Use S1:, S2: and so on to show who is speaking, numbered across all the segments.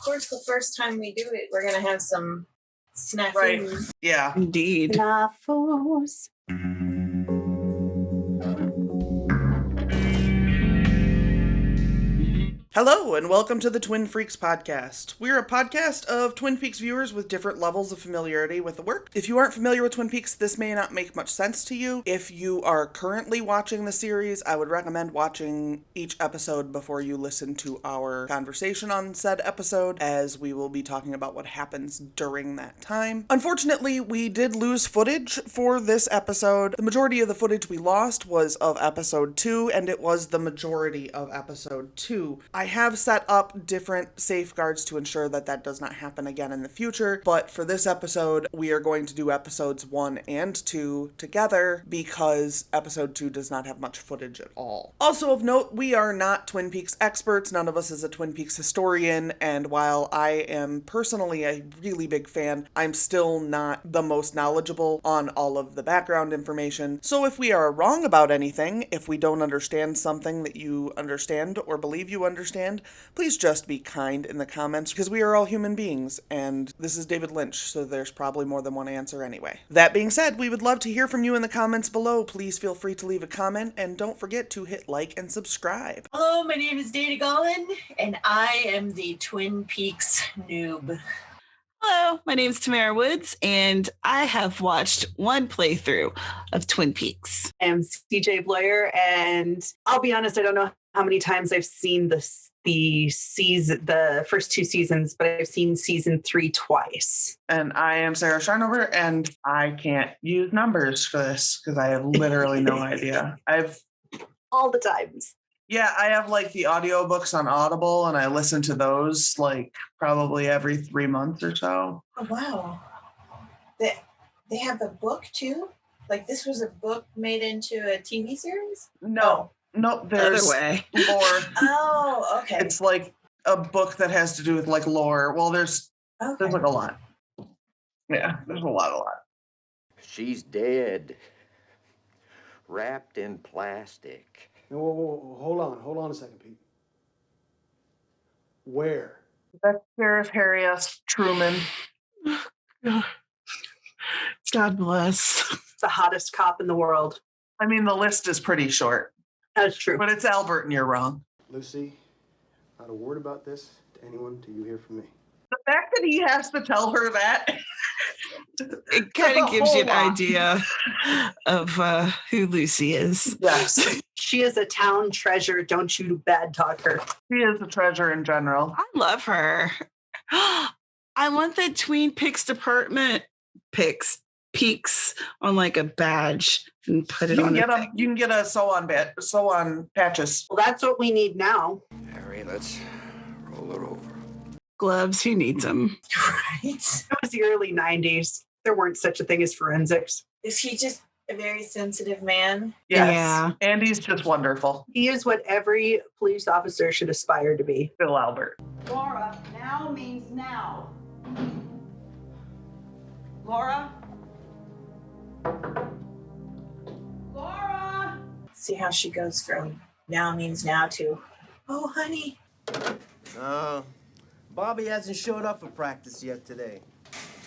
S1: course, the first time we do it, we're going to have some snacks.
S2: Right. Yeah.
S3: Indeed.
S4: Snafus.
S2: Hello, and welcome to the Twin Freaks podcast. We're a podcast of Twin Peaks viewers with different levels of familiarity with the work. If you aren't familiar with Twin Peaks, this may not make much sense to you. If you are currently watching the series, I would recommend watching each episode before you listen to our conversation on said episode, as we will be talking about what happens during that time. Unfortunately, we did lose footage for this episode. The majority of the footage we lost was of episode 2, and it was the majority of episode 2. I have set up different safeguards to ensure that that does not happen again in the future, but for this episode, we are going to do episodes 1 and 2 together because episode 2 does not have much footage at all. Also of note, we are not Twin Peaks experts. None of us is a Twin Peaks historian, and while I am personally a really big fan, I'm still not the most knowledgeable on all of the background information. So if we are wrong about anything, if we don't understand something that you understand or believe you understand, please just be kind in the comments, because we are all human beings, and this is David Lynch, so there's probably more than one answer anyway. That being said, we would love to hear from you in the comments below. Please feel free to leave a comment, and don't forget to hit like and subscribe.
S1: Hello, my name is Dana Gaulin, and I am the Twin Peaks noob.
S3: Hello, my name is Tamara Woods, and I have watched one playthrough of Twin Peaks.
S4: I'm CJ Bloyer, and I'll be honest, I don't know how many times I've seen the first 2 seasons, but I've seen season 3 twice.
S2: And I am Sarah Scharnweber, and I can't use numbers for this because I have literally no idea.
S4: All the times.
S2: Yeah, I have like the audiobooks on Audible, and I listen to those like probably every 3 months or so.
S1: Oh, wow. They have a book too? Like this was a book made into a TV series?
S2: No, there's
S3: Other way.
S2: lore.
S1: Oh, okay.
S2: It's like a book that has to do with like lore. Well, there's like a lot. Yeah, there's a lot.
S5: She's dead. Wrapped in plastic.
S6: Whoa, hold on a second, Pete. Where?
S2: That's Sheriff Harry S. Truman.
S3: God bless.
S4: It's the hottest cop in the world.
S2: I mean, the list is pretty short.
S4: That's true.
S2: But it's Albert, and you're wrong.
S6: Lucy, not a word about this to anyone till you hear from me.
S2: The fact that he has to tell her that.
S3: It kind of gives you an
S2: lot.
S3: idea of who Lucy is.
S2: Yes.
S4: She is a town treasure. Don't you bad talk her.
S2: She is a treasure in general.
S3: I love her. I want that Twin Peaks department Peaks on like a badge and put it on.
S2: You can get a sew on patches.
S4: Well, that's what we need now.
S5: Harry, let's roll it over.
S3: Gloves, who needs them?
S1: Right.
S4: It was the early 90s. There weren't such a thing as forensics.
S1: Is he just a very sensitive man?
S2: Yes.
S3: Yeah.
S2: And he's just wonderful.
S4: He is what every police officer should aspire to be.
S2: Bill Albert.
S7: Laura, now means now. Laura? Laura?
S1: See how she goes from now means now to, oh, honey.
S8: Bobby hasn't showed up for practice yet today.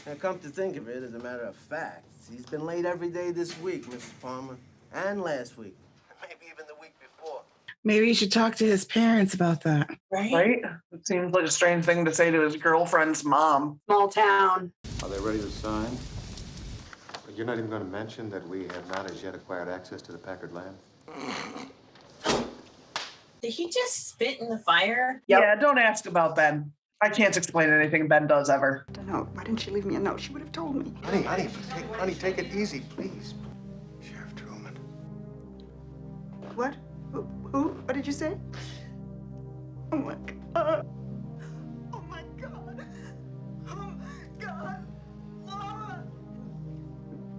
S8: Now, come to think of it, as a matter of fact, he's been late every day this week, Mr. Palmer, and last week, maybe even the week before.
S3: Maybe you should talk to his parents about that.
S1: Right?
S2: It seems like a strange thing to say to his girlfriend's mom.
S4: Small town.
S9: Are they ready to sign? But you're not even going to mention that we have not as yet acquired access to the Packard land?
S1: Did he just spit in the fire?
S4: Yep.
S2: Yeah, don't ask about Ben. I can't explain anything Ben does ever.
S7: I don't know. Why didn't she leave me a note? She would have told me.
S9: Honey, take it easy, please. Sheriff Truman.
S7: What? Who? What did you say? Oh my God. Oh my God. Oh my God. Laura.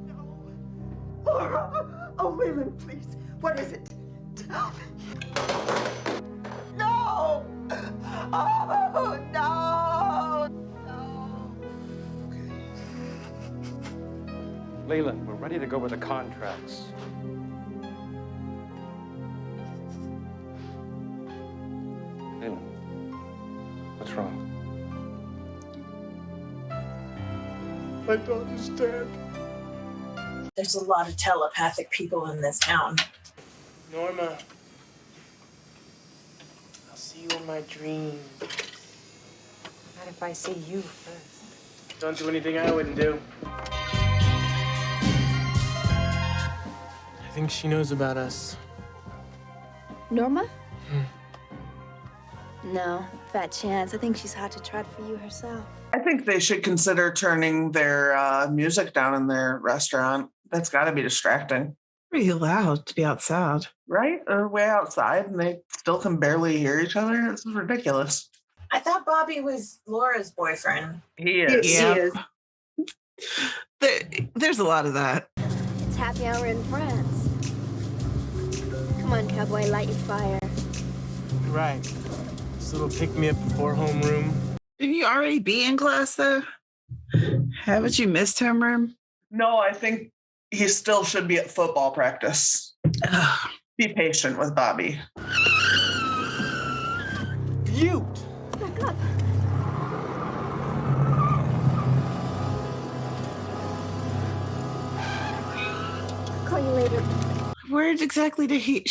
S7: No. Laura. Oh, Leland, please. What is it? Tell me. No. Oh, no. No.
S9: Leland, we're ready to go with the contracts. Leland, what's wrong? My daughter's dead.
S1: There's a lot of telepathic people in this town.
S10: Norma, I'll see you in my dreams.
S11: Not if I see you first.
S10: Don't do anything I wouldn't do. I think she knows about us.
S12: Norma? No, fat chance. I think she's hot to trot for you herself.
S2: I think they should consider turning their music down in their restaurant. That's got to be distracting.
S3: Pretty loud to be outside.
S2: Right? They're way outside and they still can barely hear each other. This is ridiculous.
S1: I thought Bobby was Laura's boyfriend.
S2: He is.
S4: He is.
S3: There's a lot of that.
S12: It's happy hour in France. Come on, cowboy, light your fire.
S10: You're right. This little pick-me-up before homeroom.
S3: Didn't you already be in class, though? Haven't you missed homeroom?
S2: No, I think he still should be at football practice. Be patient with Bobby.
S10: You!
S12: Back up. I'll call you later.
S3: Where exactly did he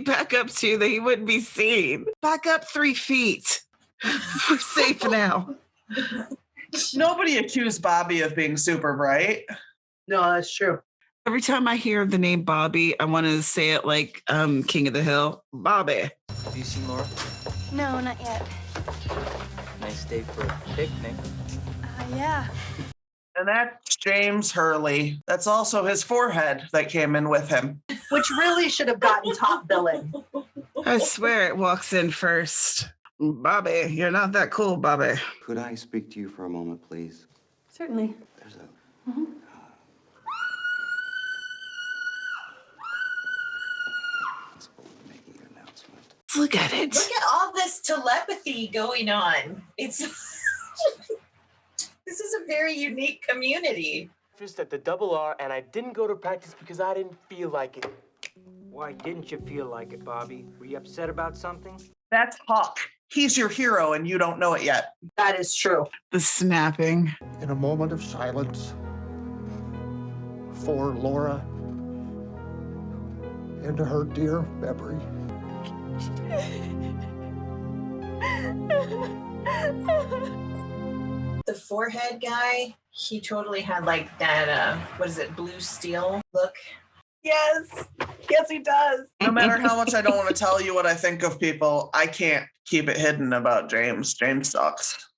S3: back up to that he wouldn't be seen? Back up 3 feet. We're safe now.
S2: Nobody accused Bobby of being super bright.
S4: No, that's true.
S3: Every time I hear the name Bobby, I want to say it like King of the Hill. Bobby.
S13: Have you seen Laura?
S12: No, not yet.
S13: Nice day for a picnic.
S12: Yeah.
S2: And that's James Hurley. That's also his forehead that came in with him.
S4: Which really should have gotten top billing.
S3: I swear it walks in first. Bobby, you're not that cool, Bobby.
S14: Could I speak to you for a moment, please?
S12: Certainly.
S14: There's a... making an announcement.
S3: Look at it.
S1: Look at all this telepathy going on. It's this is a very unique community.
S10: Just at the double R, and I didn't go to practice because I didn't feel like it.
S13: Why didn't you feel like it, Bobby? Were you upset about something?
S2: That's Hawk. He's your hero and you don't know it yet.
S4: That is true.
S3: The snapping.
S9: In a moment of silence for Laura and her dear memory.
S1: The forehead guy, he totally had like that, what is it, blue steel look.
S4: Yes. Yes, he does.
S2: No matter how much I don't want to tell you what I think of people, I can't keep it hidden about James. James sucks.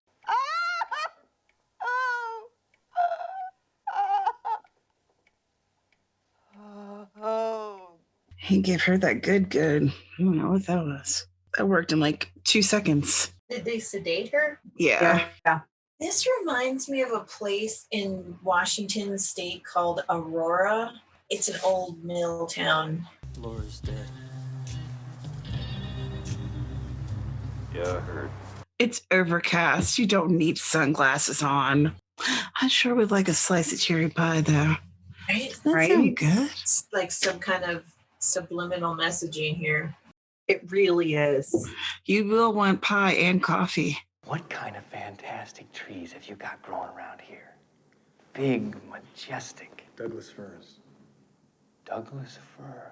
S3: He gave her that good. I don't know what that was. That worked in like 2 seconds.
S1: Did they sedate her?
S3: Yeah.
S1: This reminds me of a place in Washington state called Aurora. It's an old mill town.
S13: Laura's dead.
S14: Yeah, I heard.
S3: It's overcast. You don't need sunglasses on. I sure would like a slice of cherry pie, though.
S1: Right?
S3: Doesn't that sound good?
S1: It's like some kind of subliminal messaging here.
S4: It really is.
S3: You will want pie and coffee.
S10: What kind of fantastic trees have you got growing around here? Big, majestic.
S9: Douglas firs.
S10: Douglas firs.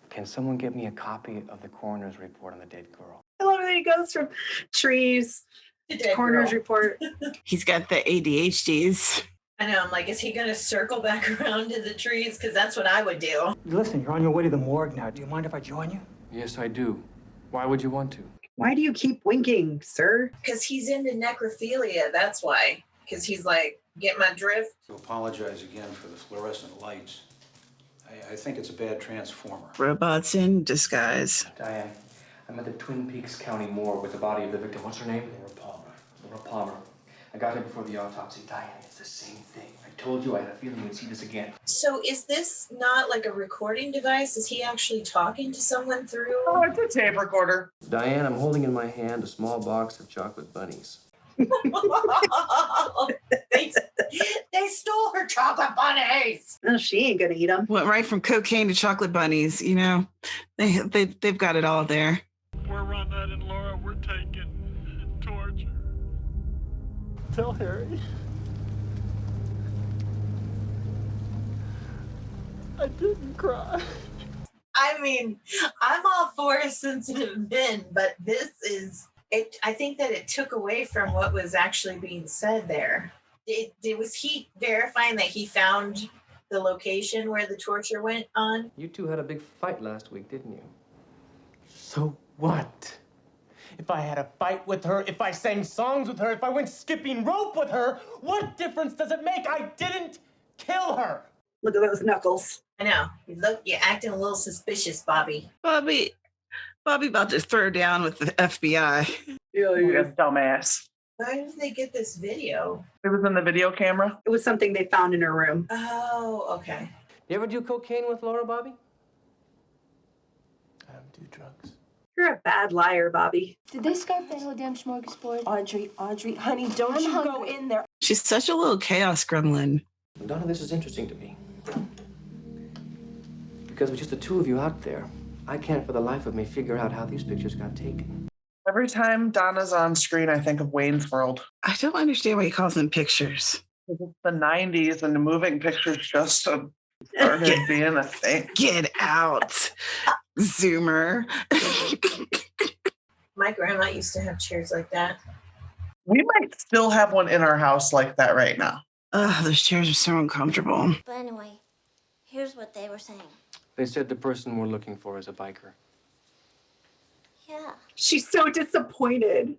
S10: Can someone get me a copy of the coroner's report on the dead girl?
S4: I love that he goes from trees to coroner's report.
S3: He's got the ADHDs.
S1: I know, I'm like, is he going to circle back around to the trees? Because that's what I would do.
S13: Listen, you're on your way to the morgue now. Do you mind if I join you?
S10: Yes, I do. Why would you want to?
S4: Why do you keep winking, sir?
S1: Because he's into necrophilia, that's why. Because he's like, get my drift?
S15: To apologize again for the fluorescent lights. I think it's a bad transformer.
S3: Robots in disguise.
S10: Diane, I'm at the Twin Peaks County morgue with the body of the victim. What's her name?
S15: Laura Palmer.
S10: Laura Palmer. I got here before the autopsy. Diane, it's the same thing. I told you I had a feeling we'd see this again.
S1: So is this not like a recording device? Is he actually talking to someone through?
S2: Oh, it's a tape recorder.
S14: Diane, I'm holding in my hand a small box of chocolate bunnies.
S1: They stole her chocolate bunnies.
S4: No, she ain't gonna eat them.
S3: Went right from cocaine to chocolate bunnies, you know. They've got it all there.
S16: We're Ronette and Laura, we're taking torture. Tell Harry.
S7: I didn't cry.
S1: I mean, I'm all for a sensitive men, but this is it. I think that it took away from what was actually being said there. Was he verifying that he found the location where the torture went on?
S10: You two had a big fight last week, didn't you?
S17: So what? If I had a fight with her, if I sang songs with her, if I went skipping rope with her, what difference does it make? I didn't kill her.
S4: Look at those knuckles.
S1: I know. You're acting a little suspicious, Bobby.
S3: Bobby about to throw down with the FBI.
S2: Yeah, dumbass.
S1: Why did they get this video?
S2: It was in the video camera.
S4: It was something they found in her room.
S1: Oh, okay.
S10: You ever do cocaine with Laura, Bobby?
S17: I don't do drugs.
S4: You're a bad liar, Bobby.
S11: Did they scarf that whole damn smorgasbord? Audrey, honey, don't you go in there.
S3: She's such a little chaos gremlin.
S10: Donna, this is interesting to me. Because with just the two of you out there, I can't for the life of me figure out how these pictures got taken.
S2: Every time Donna's on screen, I think of Wayne's World.
S3: I don't understand why he calls them pictures.
S2: It's the 90s and the moving pictures just started being a thing.
S3: Get out, Zoomer.
S1: My grandma used to have chairs like that.
S2: We might still have one in our house like that right now.
S3: Ugh, those chairs are so uncomfortable.
S12: But anyway, here's what they were saying.
S10: They said the person we're looking for is a biker.
S12: Yeah.
S4: She's so disappointed.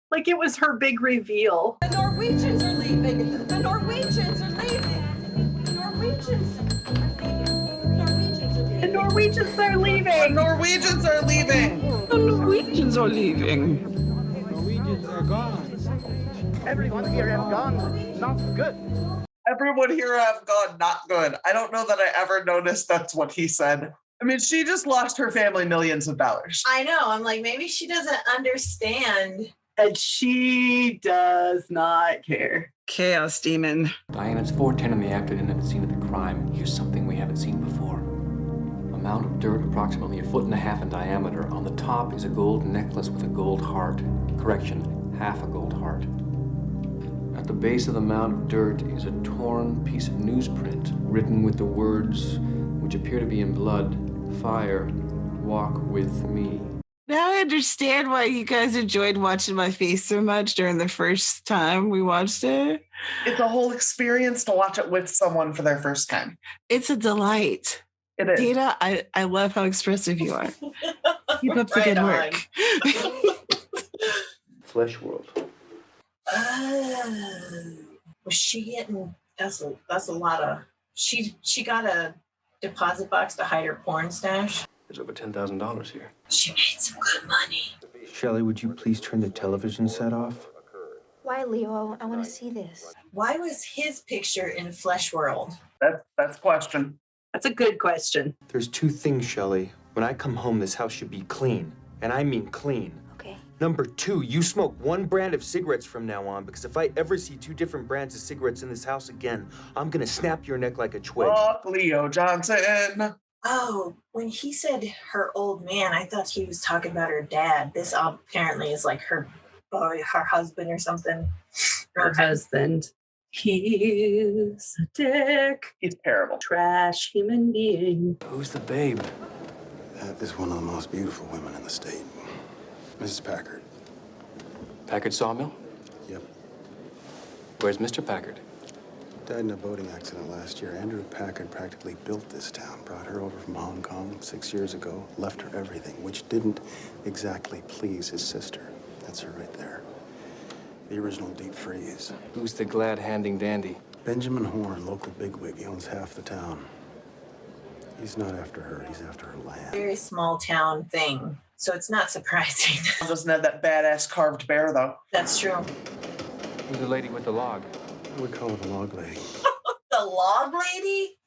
S4: Like it was her big reveal.
S7: The Norwegians are leaving. The Norwegians are leaving. The Norwegians are leaving.
S4: The Norwegians are leaving.
S2: The Norwegians are leaving.
S3: The Norwegians are leaving.
S17: The Norwegians are gone.
S8: Everyone here has gone. Not good.
S2: Everyone here have gone not good. I don't know that I ever noticed that's what he said. I mean, she just lost her family millions of dollars.
S1: I know. I'm like, maybe she doesn't understand.
S4: And she does not care.
S3: Chaos demon.
S10: Diane, it's 4:10 in the afternoon at the scene of the crime. Here's something we haven't seen before. A mound of dirt approximately 1.5 feet in diameter. On the top is a gold necklace with a gold heart. Correction, half a gold heart. At the base of the mound of dirt is a torn piece of newsprint written with the words, which appear to be in blood, "Fire, walk with me."
S3: Now I understand why you guys enjoyed watching my face so much during the first time we watched it.
S2: It's a whole experience to watch it with someone for their first time.
S3: It's a delight.
S2: It is.
S3: Dita, I love how expressive you are. Keep up the
S1: Right
S3: good
S1: on.
S3: work.
S10: Flesh world.
S1: Was she getting? That's a lot of. She got a deposit box to hide her porn stash.
S10: There's over $10,000 here.
S1: She made some good money.
S14: Shelley, would you please turn the television set off?
S11: Why, Leo? I want to see this.
S1: Why was his picture in Flesh World?
S2: That's question.
S4: That's a good question.
S14: There's two things, Shelley. When I come home, this house should be clean. And I mean clean.
S11: Okay.
S14: Number two, you smoke one brand of cigarettes from now on, because if I ever see two different brands of cigarettes in this house again, I'm gonna snap your neck like a twig.
S2: Fuck Leo Johnson.
S1: Oh, when he said her old man, I thought he was talking about her dad. This apparently is like her husband or something.
S4: Her husband. He's a dick.
S2: He's terrible.
S4: Trash human being.
S10: Who's the babe?
S6: That is one of the most beautiful women in the state. Mrs. Packard.
S10: Packard Sawmill?
S6: Yep.
S10: Where's Mr. Packard?
S6: Died in a boating accident last year. Andrew Packard practically built this town. Brought her over from Hong Kong 6 years ago. Left her everything, which didn't exactly please his sister. That's her right there. The original deep freeze.
S10: Who's the glad-handing dandy?
S6: Benjamin Horn, local bigwig. He owns half the town. He's not after her. He's after her land.
S1: Very small town thing. So it's not surprising.
S2: Doesn't have that badass carved bear, though.
S1: That's true.
S10: Who's the lady with the log?
S6: I would call her the log lady.
S1: The log lady?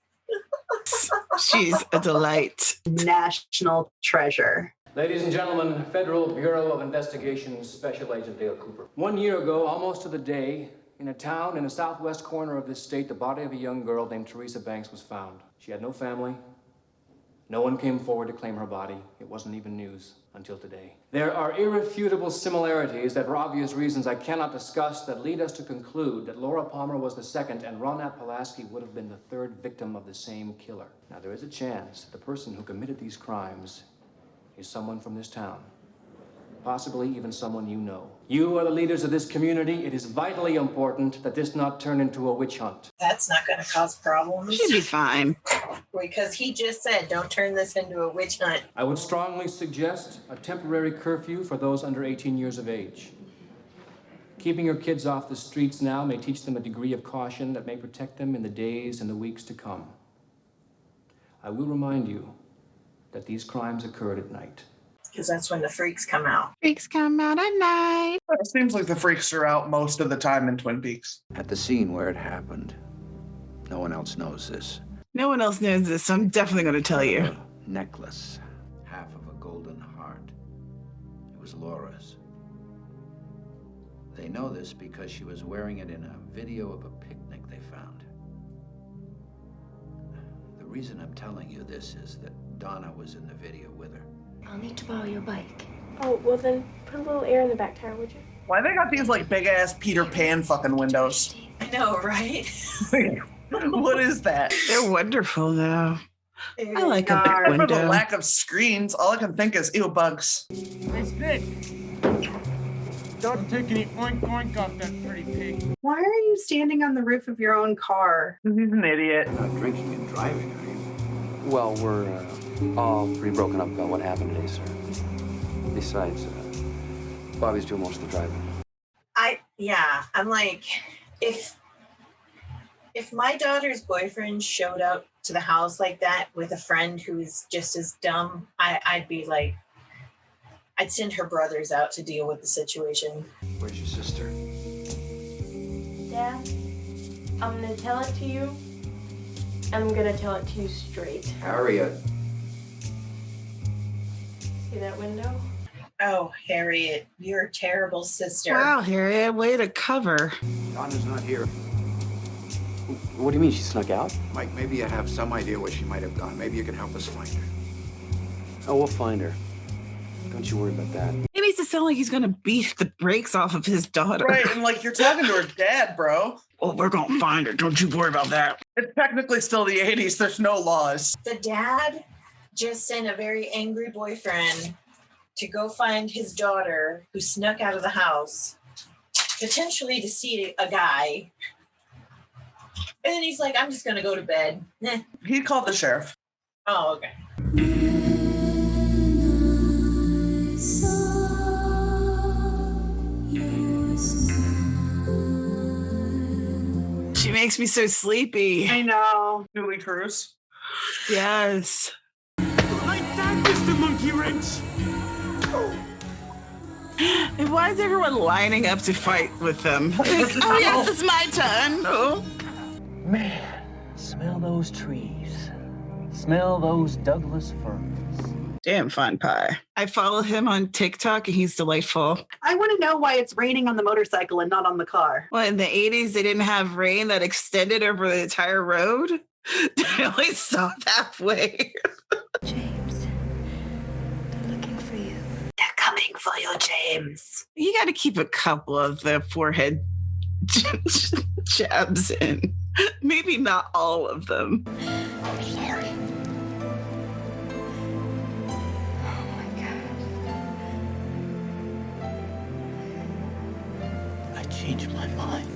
S3: She's a delight.
S4: National treasure.
S10: Ladies and gentlemen, Federal Bureau of Investigation Special Agent Dale Cooper. 1 year ago, almost to the day, in a town in the southwest corner of this state, the body of a young girl named Teresa Banks was found. She had no family. No one came forward to claim her body. It wasn't even news. until today. There are irrefutable similarities that, for obvious reasons I cannot discuss, that lead us to conclude that Laura Palmer was the second and Ronat Pulaski would have been the third victim of the same killer. Now, there is a chance that the person who committed these crimes is someone from this town. Possibly even someone you know. You are the leaders of this community. It is vitally important that this not turn into a witch hunt.
S1: That's not going to cause problems.
S3: She'd be fine.
S1: Because he just said, don't turn this into a witch hunt.
S10: I would strongly suggest a temporary curfew for those under 18 years of age. Keeping your kids off the streets now may teach them a degree of caution that may protect them in the days and the weeks to come. I will remind you that these crimes occurred at night.
S1: Because that's when the freaks come out.
S3: Freaks come out at night.
S2: It seems like the freaks are out most of the time in Twin Peaks.
S5: At the scene where it happened, no one else knows this.
S3: No one else knows this, so I'm definitely going to tell you.
S5: A necklace, half of a golden heart. It was Laura's. They know this because she was wearing it in a video of a picnic they found. The reason I'm telling you this is that Donna was in the video with her.
S11: I'll need to borrow your bike. Oh, well then put a little air in the back tire, would you?
S2: Why they got these like big ass Peter Pan fucking windows?
S1: I know, right?
S2: What is that?
S3: They're wonderful though. I like a big
S2: For the
S3: window.
S2: lack of screens, all I can think is ew, bugs.
S17: Hey, Stick. Don't take any oink oink off that pretty pig.
S4: Why are you standing on the roof of your own car?
S2: He's an idiot.
S5: You're not drinking and driving, are you?
S10: Well, we're all pretty broken up about what happened today, sir. Besides, Bobby's doing most of the driving.
S1: I'm like, if my daughter's boyfriend showed up to the house like that with a friend who is just as dumb, I'd be like, I'd send her brothers out to deal with the situation.
S5: Where's your sister?
S11: Dad, I'm gonna tell it to you. I'm gonna tell it to you straight.
S5: Harriet.
S11: See that window?
S1: Oh, Harriet, you're a terrible sister.
S3: Wow, Harriet, way to cover.
S5: Donna's not here.
S10: What do you mean she snuck out?
S5: Mike, maybe you have some idea where she might have gone. Maybe you can help us find her.
S10: Oh, we'll find her. Don't you worry about that.
S3: He needs to sound like he's gonna beat the brakes off of his daughter.
S2: Right, and like you're talking to her dad, bro.
S3: Oh, we're gonna find her. Don't you worry about that.
S2: It's technically still the 80s. There's no laws.
S1: The dad just sent a very angry boyfriend to go find his daughter who snuck out of the house, potentially to see a guy. And then he's like, I'm just going to go to bed.
S2: He called the sheriff.
S1: Oh, okay.
S3: She makes me so sleepy.
S4: I know.
S2: Julie Cruz.
S3: Yes.
S17: Like that, Mr. Monkey Wrench.
S3: And why is everyone lining up to fight with them? Like, oh, yes, it's my turn. Oh.
S13: Man, smell those trees. Smell those Douglas firs.
S3: Damn fun pie. I follow him on TikTok and he's delightful.
S4: I want to know why it's raining on the motorcycle and not on the car.
S3: Well, in the 80s, they didn't have rain that extended over the entire road. They only stopped halfway.
S12: James, they're looking for you.
S4: They're coming for you, James.
S3: You got to keep a couple of the forehead jabs in. Maybe not all of them.
S12: I'm sorry. Oh my God.
S17: I changed my mind.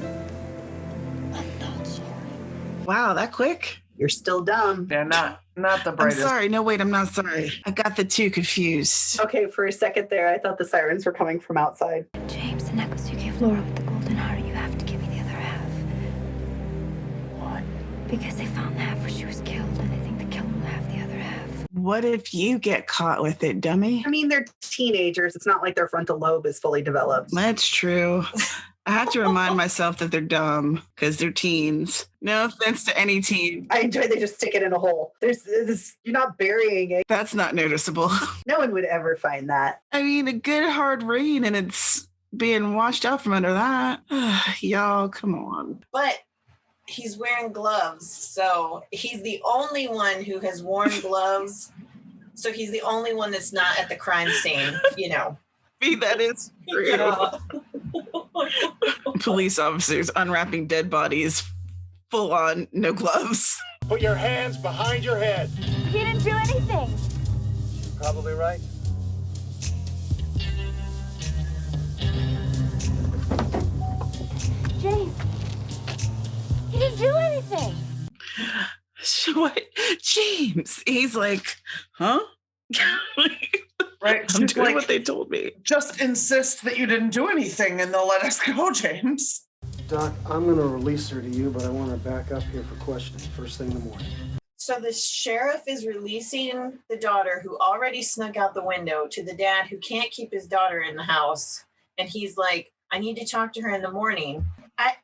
S17: I'm not sorry.
S3: Wow, that quick?
S4: You're still dumb.
S2: Yeah, not the
S3: I'm
S2: brightest.
S3: sorry. No, wait, I'm not sorry. I got the two confused.
S4: Okay, for a second there, I thought the sirens were coming from outside.
S12: James, the necklace you gave Laura with the golden heart, you have to give me the other half.
S17: What?
S12: Because they found the half where she was killed, and I think the killer will have the other half.
S3: What if you get caught with it, dummy?
S4: I mean, they're teenagers. It's not like their frontal lobe is fully developed.
S3: That's true. I have to remind myself that they're dumb because they're teens. No offense to any teen.
S4: I enjoy they just stick it in a hole. There's this, you're not burying it.
S3: That's not noticeable.
S4: No one would ever find that.
S3: I mean, a good hard rain and it's being washed out from under that. Y'all, come on.
S1: But he's wearing gloves, so he's the only one who has worn gloves So he's the only one that's not at the crime scene, you know.
S3: That is true.
S1: Yeah.
S3: Police officers unwrapping dead bodies, full on, no gloves.
S16: Put your hands behind your head.
S12: He didn't do anything.
S8: She's probably right.
S12: James. He didn't do anything.
S3: What? James. He's like, huh?
S2: Right.
S3: I'm
S2: She's
S3: doing
S2: like,
S3: what they told me.
S2: just insist that you didn't do anything and they'll let us go, James.
S6: Doc, I'm going to release her to you, but I want her back up here for questioning first thing in the morning.
S1: So the sheriff is releasing the daughter who already snuck out the window to the dad who can't keep his daughter in the house. And he's like, I need to talk to her in the morning.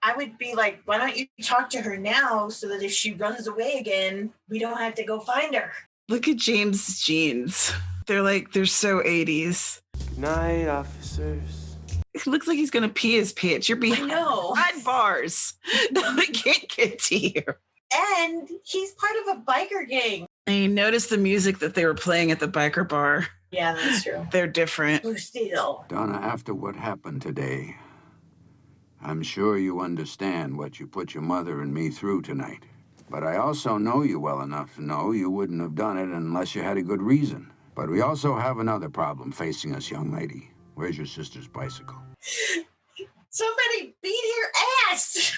S1: I would be like, why don't you talk to her now so that if she runs away again, we don't have to go find her.
S3: Look at James' jeans. They're so 80s.
S8: Good night, officers.
S3: It looks like he's going to pee his pants. You're behind bars. They can't get to you.
S1: And he's part of a biker gang.
S3: And you notice the music that they were playing at the biker bar.
S1: Yeah, that's true.
S3: They're different.
S1: Blue Steel.
S5: Donna, after what happened today, I'm sure you understand what you put your mother and me through tonight. But I also know you well enough to know you wouldn't have done it unless you had a good reason. But we also have another problem facing us, young lady. Where's your sister's bicycle?
S1: Somebody beat your ass.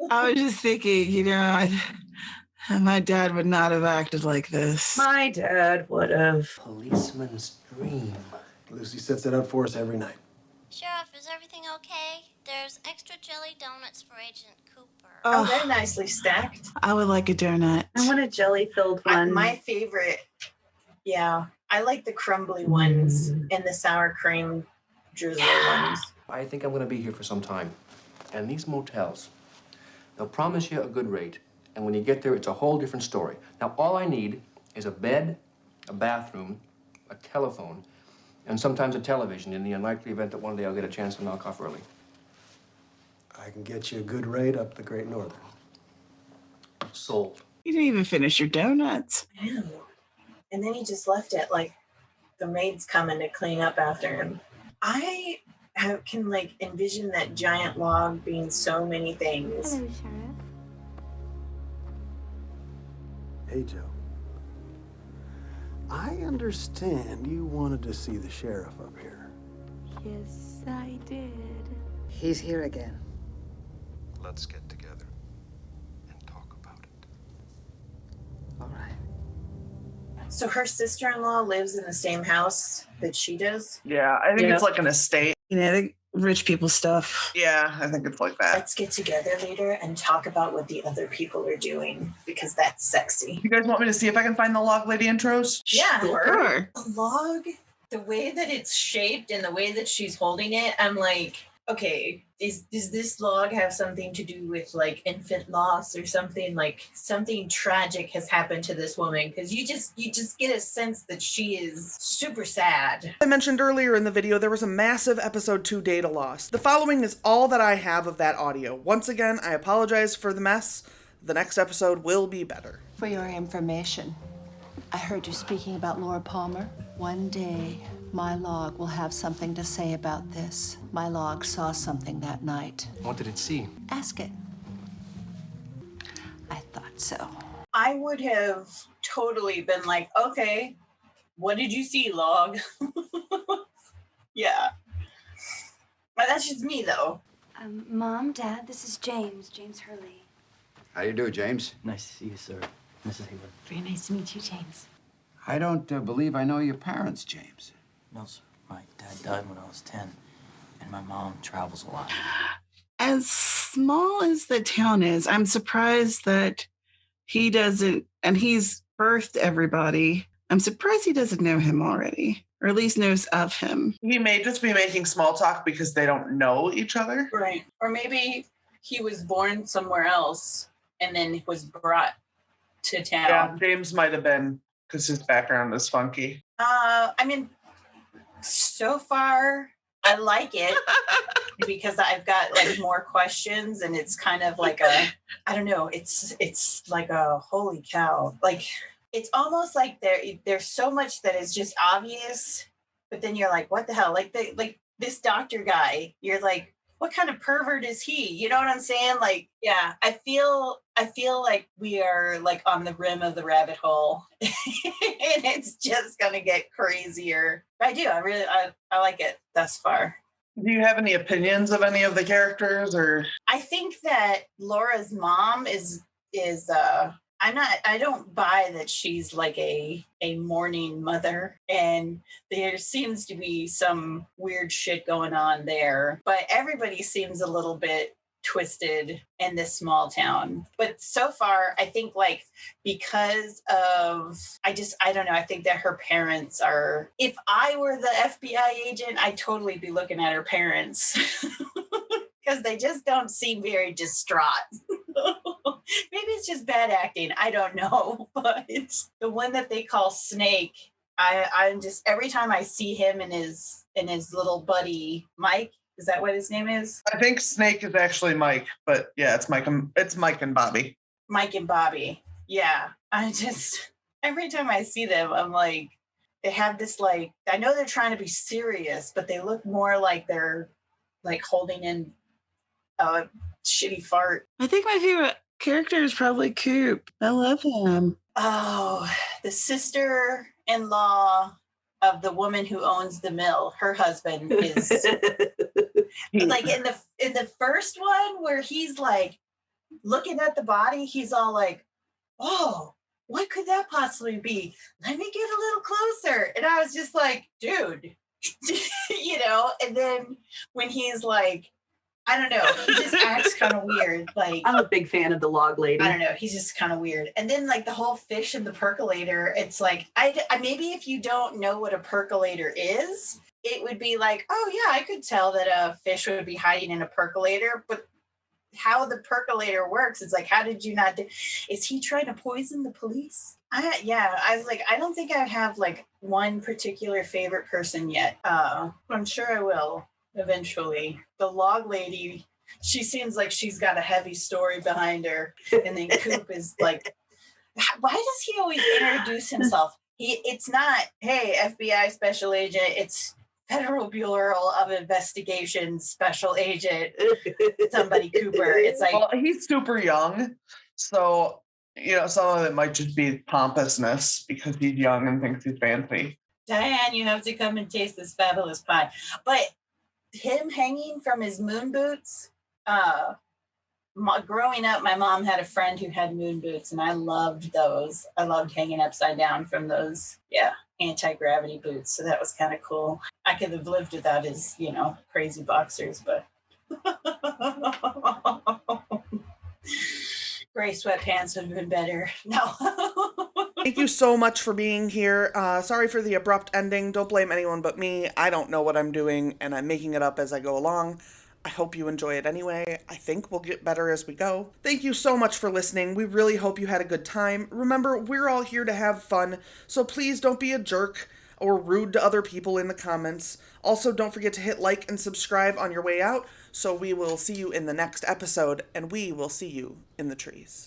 S3: I was just thinking, my dad would not have acted like this.
S4: My dad would have.
S8: Policeman's dream.
S6: Lucy sets it up for us every night.
S18: Sheriff, is everything okay? There's extra jelly donuts for Agent Cooper.
S1: Oh, they're nicely stacked.
S3: I would like a donut.
S4: I want a jelly-filled one.
S1: My favorite, yeah. I like the crumbly ones and the sour cream drizzle ones.
S10: I think I'm going to be here for some time. And these motels, they'll promise you a good rate. And when you get there, it's a whole different story. Now, all I need is a bed, a bathroom, a telephone, and sometimes a television in the unlikely event that one day I'll get a chance to knock off early.
S6: I can get you a good rate up the Great Northern.
S10: Sold.
S3: You didn't even finish your donuts.
S1: I know. And then he just left it like the maid's coming to clean up after him. I can envision that giant log being so many things.
S12: Hello, Sheriff.
S6: Hey, Joe. I understand you wanted to see the sheriff up here.
S11: Yes, I did.
S19: He's here again.
S9: Let's get together and talk about it.
S19: All right.
S1: So her sister-in-law lives in the same house that she does?
S2: Yeah, I think it's like an estate.
S3: The rich people stuff.
S2: Yeah, I think it's like that.
S1: Let's get together later and talk about what the other people are doing because that's sexy.
S2: You guys want me to see if I can find the log lady intros?
S1: Yeah.
S3: Sure.
S1: The log, the way that it's shaped and the way that she's holding it, I'm like, okay, does this log have something to do with infant loss or something? Something tragic has happened to this woman because you just get a sense that she is super sad.
S2: I mentioned earlier in the video there was a massive episode 2 data loss. The following is all that I have of that audio. Once again, I apologize for the mess. The next episode will be better.
S11: For your information, I heard you speaking about Laura Palmer. One day, my log will have something to say about this. My log saw something that night.
S10: What did it see?
S11: Ask it. I thought so.
S1: I would have totally been like, okay, what did you see, log? Yeah. But that's just me, though.
S12: Mom, Dad, this is James Hurley.
S5: How do you do, James?
S20: Nice to see you, sir. Mrs. Hayward.
S12: Very nice to meet you, James.
S5: I don't believe I know your parents, James.
S20: No, sir. My dad died when I was 10, and my mom travels a lot.
S3: As small as the town is, I'm surprised that he doesn't, and he's birthed everybody. I'm surprised he doesn't know him already, or at least knows of him.
S2: He may just be making small talk because they don't know each other.
S1: Right. Or maybe he was born somewhere else and then was brought to town.
S2: Yeah, James might have been because his background is funky.
S1: So far, I like it because I've got more questions and it's kind of like I don't know, it's like a holy cow. it's almost like there's so much that is just obvious, but then you're like, what the hell? Like this doctor guy, you're like, what kind of pervert is he? You know what I'm saying? Like, yeah, I feel like we are like on the rim of the rabbit hole and it's just going to get crazier. But I like it thus far.
S2: Do you have any opinions of any of the characters, or?
S1: I think that Laura's mom is I don't buy that she's like a mourning mother, and there seems to be some weird shit going on there, but everybody seems a little bit twisted in this small town. But so far, I think like because of I don't know, I think that her parents are, if I were the FBI agent, I'd totally be looking at her parents because they just don't seem very distraught. Maybe it's just bad acting. I don't know. But the one that they call Snake, I'm just, every time I see him and his little buddy Mike, is that what his name is?
S2: I think Snake is actually Mike, but yeah, it's Mike and Bobby.
S1: Mike and Bobby. Yeah. Every time I see them, I'm like, they have this like, I know they're trying to be serious, but they look more like they're like holding in a shitty fart.
S3: I think my favorite character is probably Coop. I love him.
S1: Oh, the sister-in-law of the woman who owns the mill. Her husband is like in the first one where he's like looking at the body, he's all like, oh, what could that possibly be? Let me get a little closer. And I was just like, dude, you know, and then when he's like, I don't know, he just acts kind of weird. Like,
S4: I'm a big fan of the log lady.
S1: I don't know, he's just kind of weird. And then like the whole fish in the percolator, it's like, I maybe if you don't know what a percolator is, it would be like, oh yeah, I could tell that a fish would be hiding in a percolator, but how the percolator works, it's like, how did you not is he trying to poison the police? I was like, I don't think I have like one particular favorite person yet. I'm sure I will eventually. The log lady, she seems like she's got a heavy story behind her. And then Coop is like, why does he always introduce himself? It's not, hey, FBI special agent, it's Federal Bureau of Investigation special agent somebody Cooper. It's like,
S2: well, he's super young, so you know, some of it might just be pompousness because he's young and thinks he's fancy.
S1: Diane, you have to come and taste this fabulous pie. But him hanging from his moon boots, growing up, my mom had a friend who had moon boots, and I loved those. I loved hanging upside down from those, anti-gravity boots. So that was kind of cool. I could have lived without his, crazy boxers, but gray sweatpants would have been better. No.
S2: Thank you so much for being here. Sorry for the abrupt ending. Don't blame anyone but me. I don't know what I'm doing, and I'm making it up as I go along. I hope you enjoy it anyway. I think we'll get better as we go. Thank you so much for listening. We really hope you had a good time. Remember, we're all here to have fun, so please don't be a jerk or rude to other people in the comments. Also, don't forget to hit like and subscribe on your way out, so we will see you in the next episode, and we will see you in the trees.